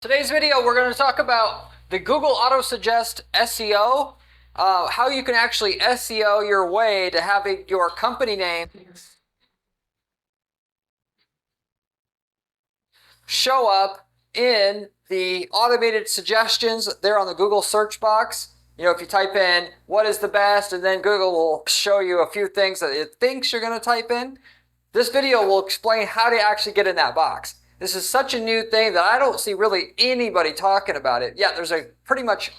Today's video, we're going to talk about the Google Autosuggest SEO, how you can actually SEO your way to having your company name show up in the automated suggestions there on the Google search box. You know, if you type in what is the best, and then Google will show you a few things that it thinks you're going to type in. This video will explain how to actually get in that box. This is such a new thing that I don't see really anybody talking about it. Yeah, there's a pretty much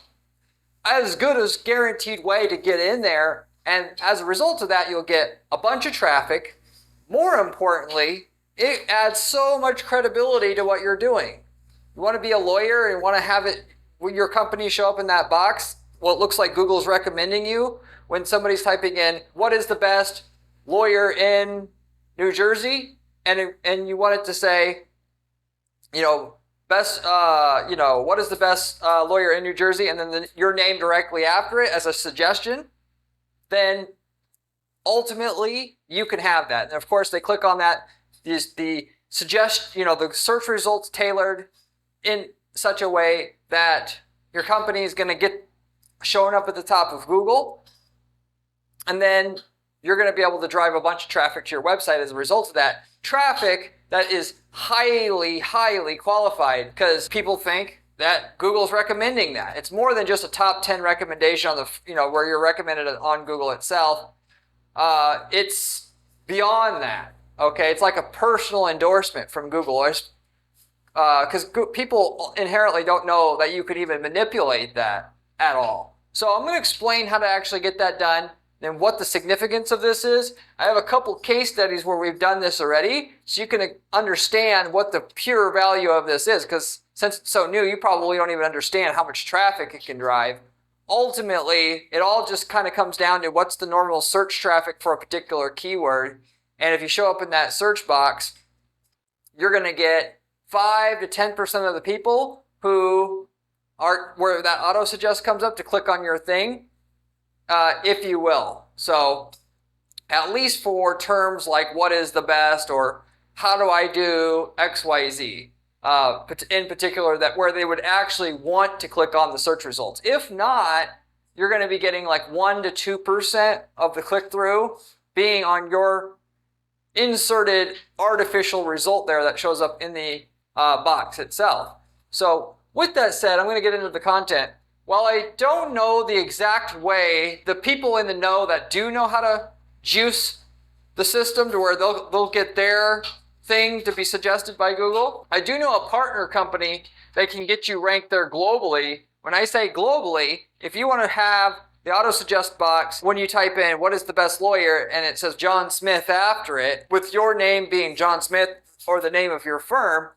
as good as guaranteed way to get in there. And as a result of that, you'll get a bunch of traffic. More importantly, it adds so much credibility to what you're doing. You want to be a lawyer and want to have it when your company show up in that box. Well, it looks like Google's recommending you when somebody's typing in, what is the best lawyer in New Jersey? And you want it to say, you know, best, what is the best lawyer in New Jersey? And then your name directly after it as a suggestion. Then ultimately you can have that. And of course they click on that. The search results tailored in such a way that your company is going to get showing up at the top of Google. And then you're going to be able to drive a bunch of traffic to your website as a result of that. Traffic that is highly, highly qualified, because people think that Google's recommending that. It's more than just a top 10 recommendation on the, where you're recommended on Google itself. It's beyond that. Okay, it's like a personal endorsement from Google, because people inherently don't know that you could even manipulate that at all. So I'm going to explain how to actually get that done and what the significance of this is. I have a couple case studies where we've done this already, so you can understand what the pure value of this is, because since it's so new, you probably don't even understand how much traffic it can drive. Ultimately, it all just kind of comes down to what's the normal search traffic for a particular keyword. And if you show up in that search box, you're going to get 5 to 10% of the people who are where that auto suggest comes up to click on your thing, if you will. So at least for terms like what is the best or how do I do XYZ, in particular, that where they would actually want to click on the search results. If not, you're going to be getting like 1 to 2% of the click-through being on your inserted artificial result there that shows up in the box itself. So with that said, I'm going to get into the content. While I don't know the exact way, the people in the know that do know how to juice the system to where they'll get their thing to be suggested by Google, I do know a partner company that can get you ranked there globally. When I say globally, if you want to have the auto suggest box, when you type in what is the best lawyer and it says John Smith after it, with your name being John Smith or the name of your firm,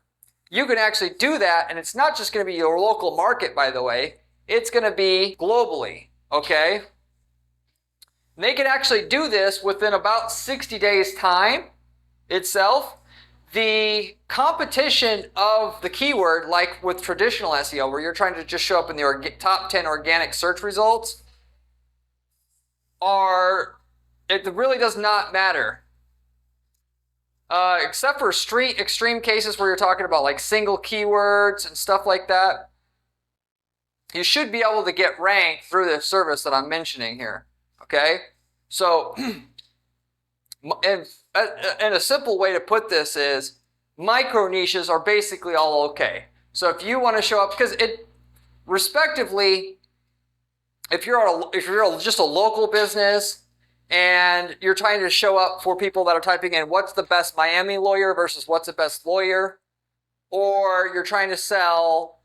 you can actually do that. And it's not just going to be your local market, by the way. It's going to be globally, okay? And they can actually do this within about 60 days time itself. The competition of the keyword, like with traditional SEO, where you're trying to just show up in the top 10 organic search results, it really does not matter. Except for extreme cases where you're talking about like single keywords and stuff like that. You should be able to get ranked through the service that I'm mentioning here. Okay? So, and a simple way to put this is micro niches are basically all okay. So if you want to show up, because it respectively, if you're just a local business and you're trying to show up for people that are typing in what's the best Miami lawyer versus what's the best lawyer, or you're trying to sell,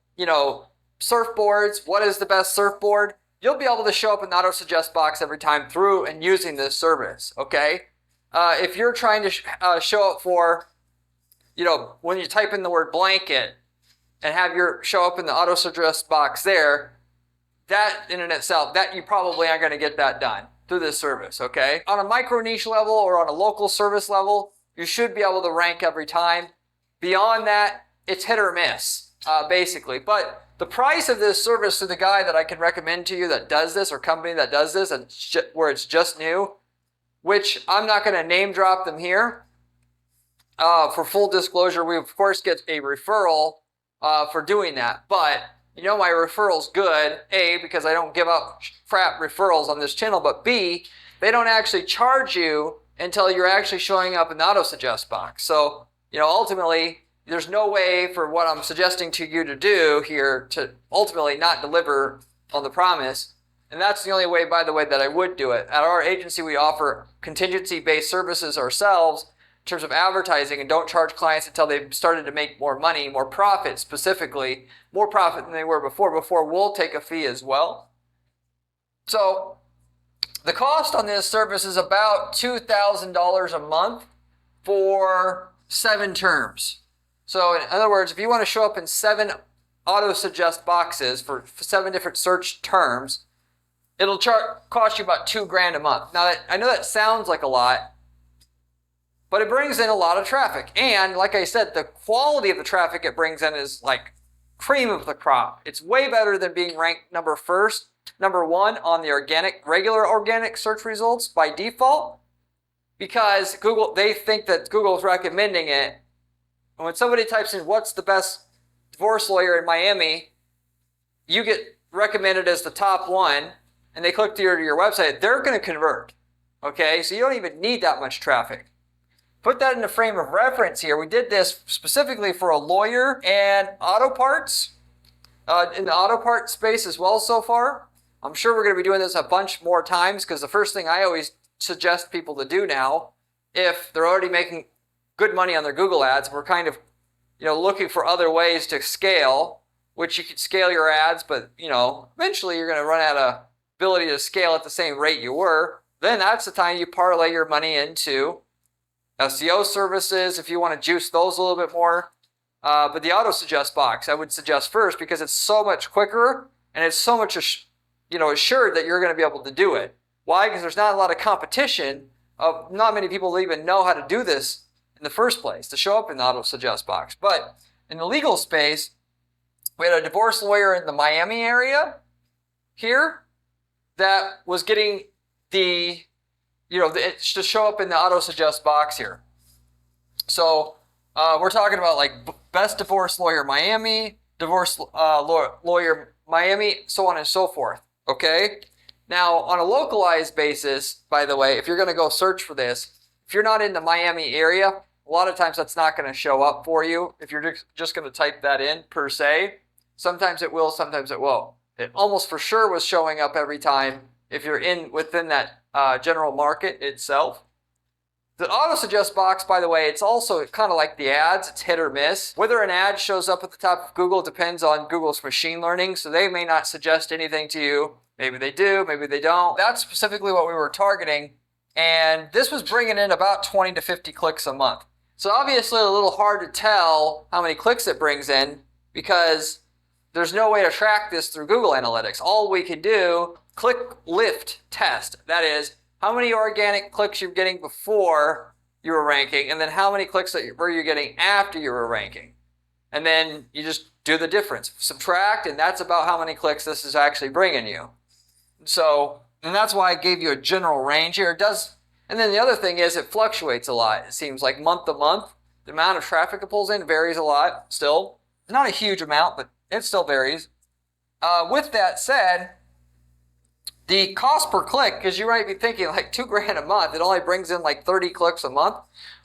surfboards, what is the best surfboard, you'll be able to show up in the auto suggest box every time through and using this service, okay? If you're trying to show up for, when you type in the word blanket and have your show up in the auto suggest box there, that in and itself, that you probably aren't going to get that done through this service, okay? On a micro niche level or on a local service level, you should be able to rank every time. Beyond that, it's hit or miss, basically. But the price of this service to the guy that I can recommend to you that does this, or company that does this, and where it's just new, which I'm not going to name drop them here. For full disclosure, we of course get a referral for doing that. But you know my referral's good, A, because I don't give up crap referrals on this channel, but B, they don't actually charge you until you're actually showing up in the auto-suggest box. So, you know, ultimately, there's no way for what I'm suggesting to you to do here to ultimately not deliver on the promise. And that's the only way, by the way, that I would do it. At our agency, we offer contingency-based services ourselves in terms of advertising and don't charge clients until they've started to make more money, more profit specifically, more profit than they were before. Before we'll take a fee as well. So the cost on this service is about $2,000 a month for 7 terms. So in other words, if you want to show up in 7 auto-suggest boxes for 7 different search terms, it'll cost you about $2,000 a month. Now, I know that sounds like a lot, but it brings in a lot of traffic. And like I said, the quality of the traffic it brings in is like cream of the crop. It's way better than being ranked number 1 on the regular organic search results by default, because they think that Google's recommending it. And when somebody types in what's the best divorce lawyer in Miami, you get recommended as the top one, and they click to your website, they're going to convert. Okay, so you don't even need that much traffic. Put that in a frame of reference here. We did this specifically for a lawyer and auto parts, in the auto parts space as well so far. I'm sure we're going to be doing this a bunch more times, because the first thing I always suggest people to do now, if they're already making good money on their Google ads, we're kind of, you know, looking for other ways to scale, which you could scale your ads, but, you know, eventually you're going to run out of ability to scale at the same rate you were. Then that's the time you parlay your money into SEO services if you want to juice those a little bit more. But the auto-suggest box I would suggest first, because it's so much quicker and it's so much assured that you're going to be able to do it. Why? Because there's not a lot of competition. Not many people even know how to do this in the first place, to show up in the auto-suggest box. But in the legal space, we had a divorce lawyer in the Miami area here that was getting to show up in the auto-suggest box here. So we're talking about like best divorce lawyer Miami, divorce lawyer Miami, so on and so forth. Okay? Now, on a localized basis, by the way, if you're going to go search for this, if you're not in the Miami area, a lot of times that's not going to show up for you if you're just going to type that in per se. Sometimes it will, sometimes it won't. It almost for sure was showing up every time if you're within that general market itself. The auto-suggest box, by the way, it's also kind of like the ads. It's hit or miss. Whether an ad shows up at the top of Google depends on Google's machine learning, so they may not suggest anything to you. Maybe they do, maybe they don't. That's specifically what we were targeting, and this was bringing in about 20 to 50 clicks a month. So obviously a little hard to tell how many clicks it brings in, because there's no way to track this through Google Analytics. All we can do, click lift test. That is, how many organic clicks you're getting before you were ranking, and then how many clicks were you getting after you were ranking. And then you just do the difference. Subtract, and that's about how many clicks this is actually bringing you. So, and that's why I gave you a general range here. It does, and then the other thing is it fluctuates a lot. It seems like month to month, the amount of traffic it pulls in varies a lot still. Not a huge amount, but it still varies. With that said, the cost per click, because you might be thinking like $2,000 a month, it only brings in like 30 clicks a month.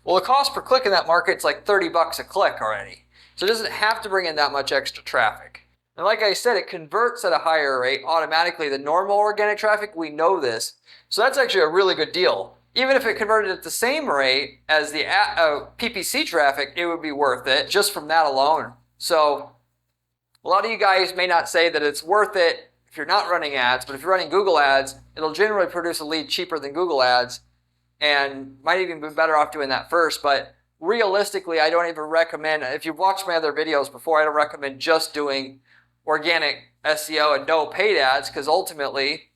Well, the cost per click in that market is like $30 a click already. So it doesn't have to bring in that much extra traffic. And like I said, it converts at a higher rate automatically than normal organic traffic. We know this. So that's actually a really good deal. Even if it converted at the same rate as the PPC traffic, it would be worth it just from that alone. So a lot of you guys may not say that it's worth it if you're not running ads, but if you're running Google ads, it'll generally produce a lead cheaper than Google ads, and might even be better off doing that first. But realistically, I don't even recommend, if you've watched my other videos before, I don't recommend just doing organic SEO and no paid ads, because ultimately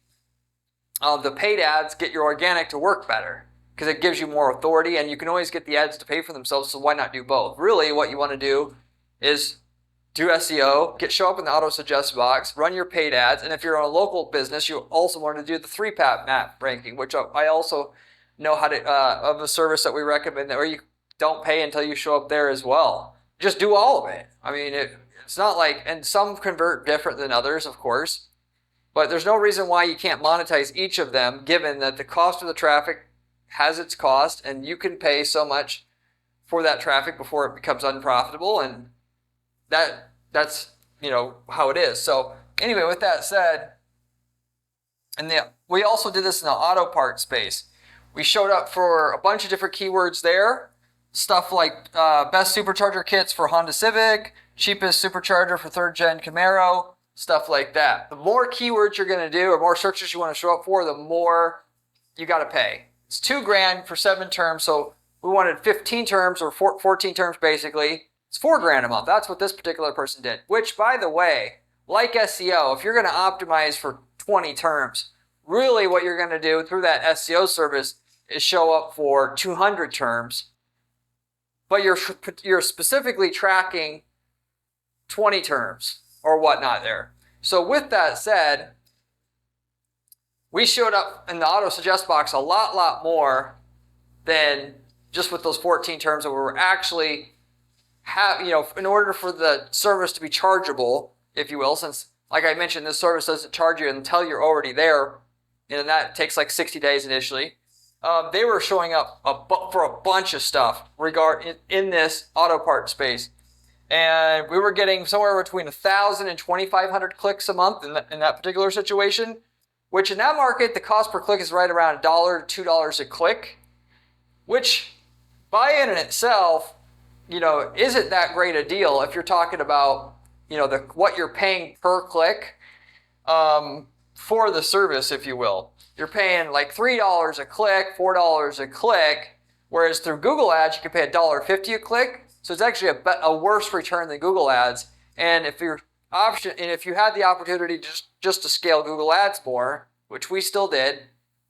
the paid ads get your organic to work better because it gives you more authority, and you can always get the ads to pay for themselves, so why not do both? Really, what you want to do is do SEO, show up in the auto-suggest box, run your paid ads, and if you're a local business, you also want to do the 3-path map ranking, which I also know how to, of a service that we recommend, where you don't pay until you show up there as well. Just do all of it. I mean, It's not like, and some convert different than others, of course, but there's no reason why you can't monetize each of them, given that the cost of the traffic has its cost, and you can pay so much for that traffic before it becomes unprofitable, and that's how it is. So anyway, with that said, we also did this in the auto part space. We showed up for a bunch of different keywords there. Stuff like best supercharger kits for Honda Civic, cheapest supercharger for third gen Camaro, stuff like that. The more keywords you're going to do or more searches you want to show up for, the more you got to pay. It's $2,000 for 7 terms. So we wanted 15 terms or 14 terms basically. It's $4,000 a month. That's what this particular person did. Which, by the way, like SEO, if you're going to optimize for 20 terms, really what you're going to do through that SEO service is show up for 200 terms. But you're specifically tracking 20 terms or whatnot there. So with that said, we showed up in the Autosuggest box a lot more than just with those 14 terms that we were actually in order for the service to be chargeable, if you will, since like I mentioned, this service doesn't charge you until you're already there, and that takes like 60 days initially. They were showing up for a bunch of stuff in this auto part space. And we were getting somewhere between 1,000 and 2,500 clicks a month in that particular situation, which in that market, the cost per click is right around $1 to $2 a click, which by in itself, isn't that great a deal if you're talking about, what you're paying per click for the service, if you will. You're paying like $3 a click, $4 a click, whereas through Google Ads, you can pay $1.50 a click. So it's actually a worse return than Google Ads. And if you had the opportunity just to scale Google Ads more, which we still did,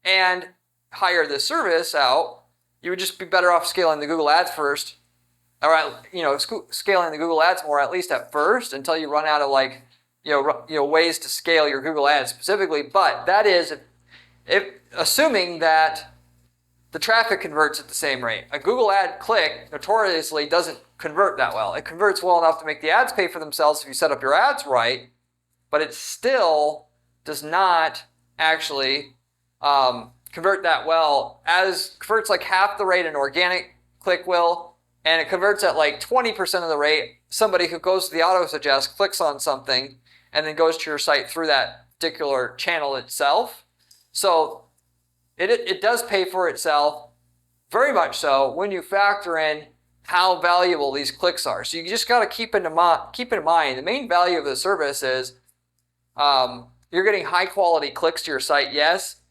and hire this service out, you would just be better off scaling the Google Ads first, or scaling the Google Ads more at least at first until you run out of ways to scale your Google Ads specifically. But that is assuming that the traffic converts at the same rate. A Google ad click notoriously doesn't convert that well. It converts well enough to make the ads pay for themselves if you set up your ads right, but it still does not actually convert that well. Converts like half the rate an organic click will, and it converts at like 20% of the rate somebody who goes to the Autosuggest, clicks on something, and then goes to your site through that particular channel itself. So it does pay for itself, very much so, when you factor in how valuable these clicks are. So you just got to keep in mind, the main value of the service is you're getting high quality clicks to your site, yes,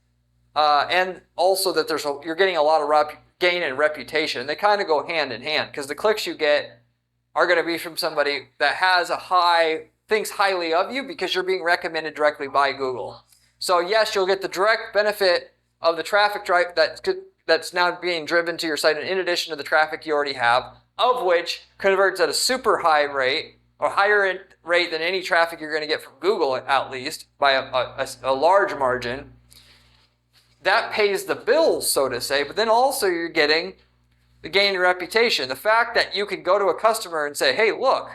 and also that you're getting a lot of gain in reputation. They kind of go hand in hand because the clicks you get are going to be from somebody that thinks highly of you because you're being recommended directly by Google. So yes, you'll get the direct benefit of the traffic drive that's now being driven to your site in addition to the traffic you already have, of which converts at a super high rate or higher rate than any traffic you're going to get from Google, at least by a large margin. That pays the bills, so to say, but then also you're getting the gain in reputation. The fact that you can go to a customer and say, hey, look,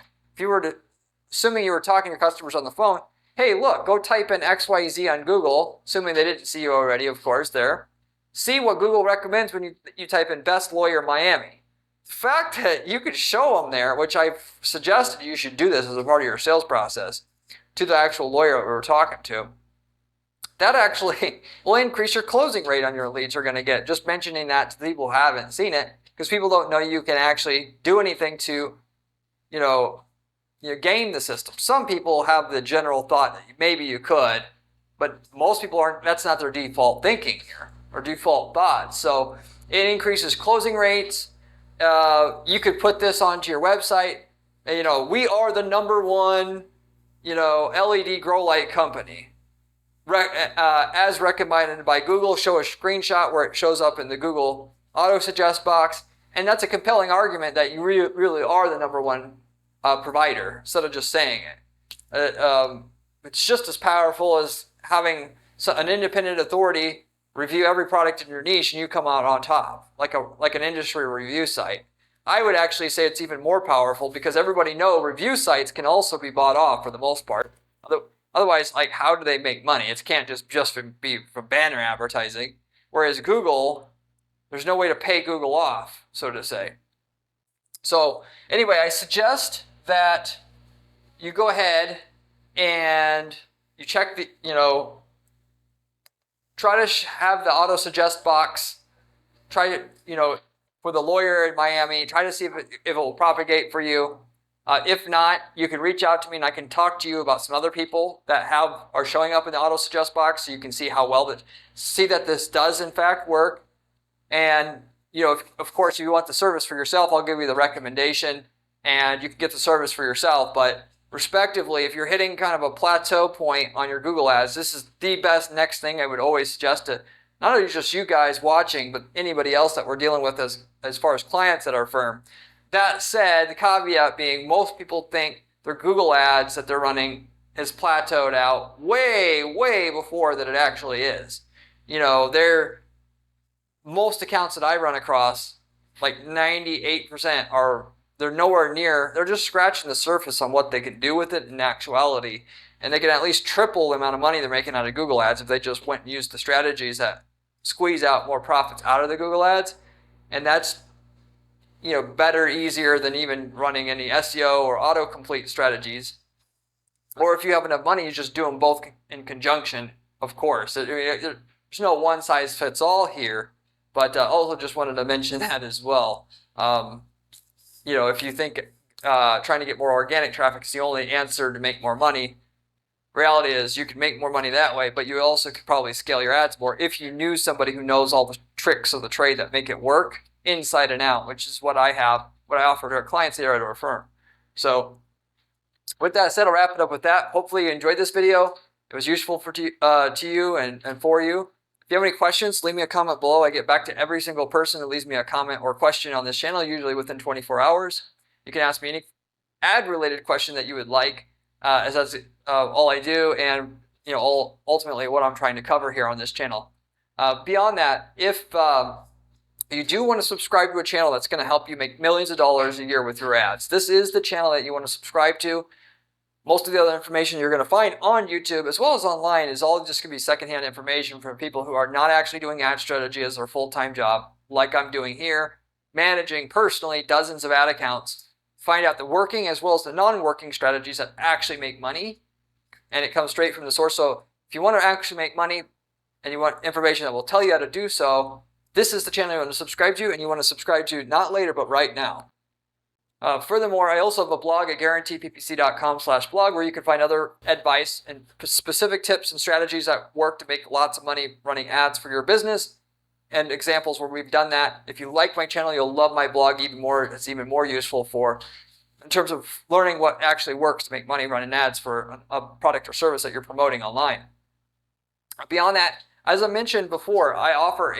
assuming you were talking to customers on the phone, hey, look, go type in XYZ on Google, assuming they didn't see you already, of course, there. See what Google recommends when you type in best lawyer Miami. The fact that you could show them there, which I've suggested you should do this as a part of your sales process, to the actual lawyer that we were talking to, that actually will increase your closing rate on your leads you're going to get. Just mentioning that to people who haven't seen it, because people don't know you can actually do anything to, game the system. Some people have the general thought that maybe you could, but most people aren't. That's not their default thinking here or default thought. So it increases closing rates. You could put this onto your website. We are the #1, LED grow light company, as recommended by Google. Show a screenshot where it shows up in the Google Autosuggest box, and that's a compelling argument that you really are the #1 provider, instead of just saying it. It's just as powerful as having an independent authority review every product in your niche and you come out on top, like an industry review site. I would actually say it's even more powerful because everybody knows review sites can also be bought off for the most part. Otherwise, like, how do they make money? It can't just be from banner advertising. Whereas Google, there's no way to pay Google off, so to say. So anyway, I suggest that you go ahead and you check the, try to have the auto-suggest box. Try to, for the lawyer in Miami, try to see if it will propagate for you. If not, you can reach out to me and I can talk to you about some other people that are showing up in the auto-suggest box so you can see how well see that this does in fact work. And, of course, if you want the service for yourself, I'll give you the recommendation and you can get the service for yourself. But respectively, if you're hitting kind of a plateau point on your Google ads, this is the best next thing I would always suggest to not only just you guys watching, but anybody else that we're dealing with as far as clients at our firm. That said, the caveat being most people think their Google ads that they're running is plateaued out way, way before that it actually is. Most accounts that I run across, like 98% they're nowhere near, they're just scratching the surface on what they can do with it in actuality. And they can at least triple the amount of money they're making out of Google ads if they just went and used the strategies that squeeze out more profits out of the Google ads. And that's, better, easier than even running any SEO or autocomplete strategies. Or if you have enough money, you just do them both in conjunction, of course. There's no one size fits all here, but also just wanted to mention that as well. If you think trying to get more organic traffic is the only answer to make more money, reality is you can make more money that way, but you also could probably scale your ads more if you knew somebody who knows all the tricks of the trade that make it work inside and out, which is what I offer to our clients here at our firm. So with that said, I'll wrap it up with that. Hopefully you enjoyed this video. It was useful to you and for you. If you have any questions, leave me a comment below. I get back to every single person that leaves me a comment or question on this channel, usually within 24 hours. You can ask me any ad-related question that you would like, as that's all I do, and ultimately what I'm trying to cover here on this channel. Beyond that, if you do want to subscribe to a channel that's going to help you make millions of dollars a year with your ads, this is the channel that you want to subscribe to. Most of the other information you're going to find on YouTube as well as online is all just going to be secondhand information from people who are not actually doing ad strategy as their full-time job, like I'm doing here, managing personally dozens of ad accounts, find out the working as well as the non-working strategies that actually make money, and it comes straight from the source. So if you want to actually make money and you want information that will tell you how to do so, this is the channel you want to subscribe to, and you want to subscribe to not later, but right now. Furthermore, I also have a blog at guaranteeppc.com/blog where you can find other advice and specific tips and strategies that work to make lots of money running ads for your business and examples where we've done that. If you like my channel, you'll love my blog even more. It's even more useful in terms of learning what actually works to make money running ads for a product or service that you're promoting online. Beyond that, as I mentioned before, I offer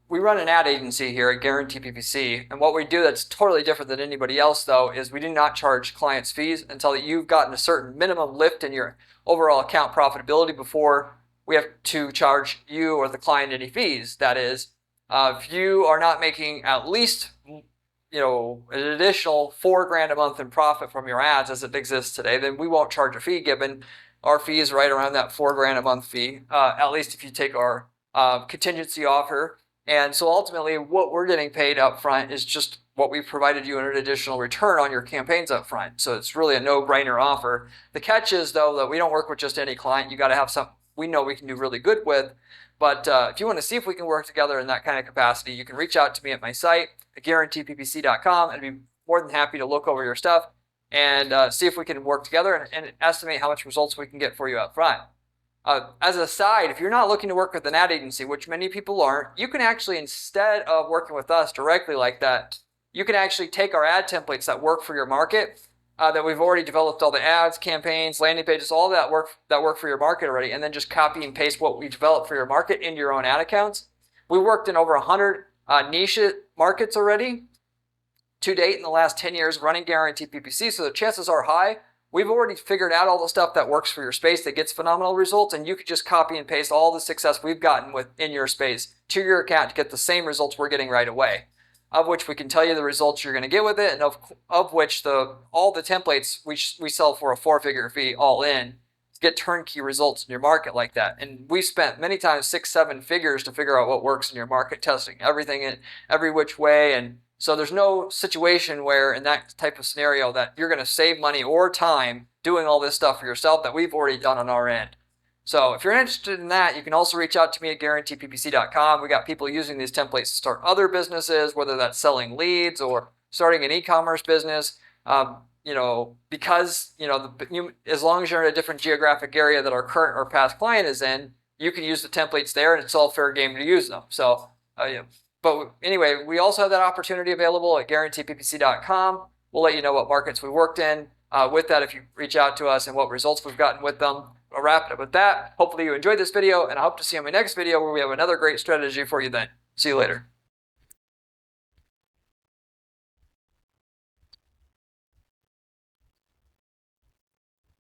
we run an ad agency here at Guarantee PPC, and what we do that's totally different than anybody else, though, is we do not charge clients fees until you've gotten a certain minimum lift in your overall account profitability before we have to charge you or the client any fees. That is, if you are not making at least an additional $4,000 a month in profit from your ads as it exists today, then we won't charge a fee, given our fee is right around that $4,000 a month fee, at least if you take our contingency offer. And so ultimately what we're getting paid up front is just what we provided you in an additional return on your campaigns up front. So it's really a no-brainer offer. The catch is, though, that we don't work with just any client. You got to have something we know we can do really good with. But if you want to see if we can work together in that kind of capacity, you can reach out to me at my site at guaranteeppc.com, and I'd be more than happy to look over your stuff and see if we can work together and estimate how much results we can get for you up front. As a side, if you're not looking to work with an ad agency, which many people aren't, you can actually, instead of working with us directly like that, you can actually take our ad templates that work for your market, that we've already developed all the ads, campaigns, landing pages, all that work for your market already, and then just copy and paste what we developed for your market into your own ad accounts. We worked in over 100 niche markets already to date in the last 10 years running Guarantee PPC, so the chances are high. We've already figured out all the stuff that works for your space that gets phenomenal results, and you could just copy and paste all the success we've gotten within your space to your account to get the same results we're getting right away. of which we can tell you the results you're going to get with it, and of which all the templates we sell for a 4-figure fee all in to get turnkey results in your market like that. And we spent many times 6-7 figures to figure out what works in your market, testing everything in every which way. And so there's no situation where in that type of scenario that you're going to save money or time doing all this stuff for yourself that we've already done on our end. So if you're interested in that, you can also reach out to me at guaranteeppc.com. We got people using these templates to start other businesses, whether that's selling leads or starting an e-commerce business. Because as long as you're in a different geographic area that our current or past client is in, you can use the templates there, and it's all fair game to use them. So, but anyway, we also have that opportunity available at guaranteeppc.com. We'll let you know what markets we worked in with that if you reach out to us and what results we've gotten with them. I'll wrap it up with that. Hopefully you enjoyed this video, and I hope to see you in my next video where we have another great strategy for you then. See you later.